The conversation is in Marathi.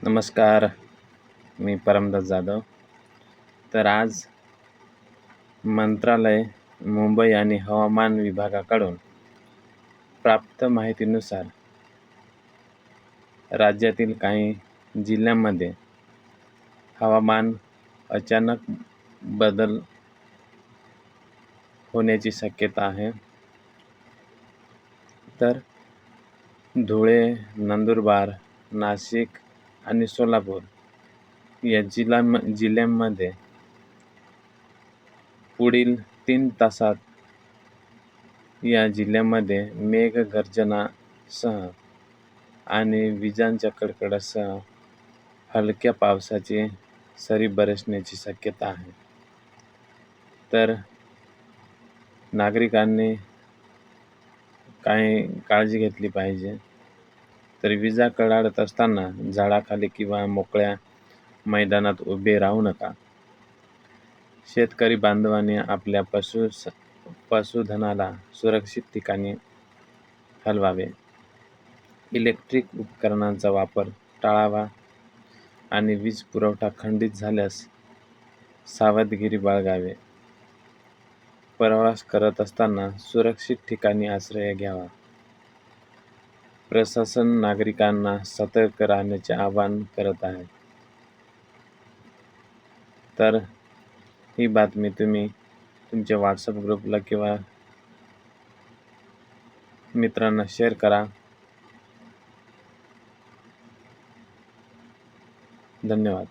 नमस्कार. मी परमदास जाधव. तर आज मंत्रालय, मुंबई आणि हवामान विभागाकडून प्राप्त माहितीनुसार राज्यातील काही जिल्ह्यांमध्ये हवामान अचानक बदल होण्याची शक्यता आहे. तर धुळे, नंदुरबार, नाशिक आणि सोलापूर या जिल्ह्यांमध्ये पुढील 3 तासात या जिल्ह्यांमध्ये मेघगर्जनासह आणि विजांच्या कडकडाटासह हलक्या पावसाची सरी बरसण्याची शक्यता आहे. तर नागरिकांनी काही काळजी घेतली पाहिजे. तर विजा कडाडत असताना झाडाखाली किंवा मोकळ्या मैदानात उभे राहू नका. शेतकरी बांधवांनी आपल्या पशुधनाला सुरक्षित ठिकाणी हलवावे. इलेक्ट्रिक उपकरणांचा वापर टाळावा आणि वीज पुरवठा खंडित झाल्यास सावधगिरी बाळगावी. प्रवास करत असताना सुरक्षित ठिकाणी आश्रय घ्यावा. प्रशासन नागरिकांना सतर्क राहण्याचे आवाहन करत आहे. तर ही बातमी तुम्ही तुमच्या व्हॉट्सअप ग्रुपला किंवा मित्रांना शेअर करा. धन्यवाद.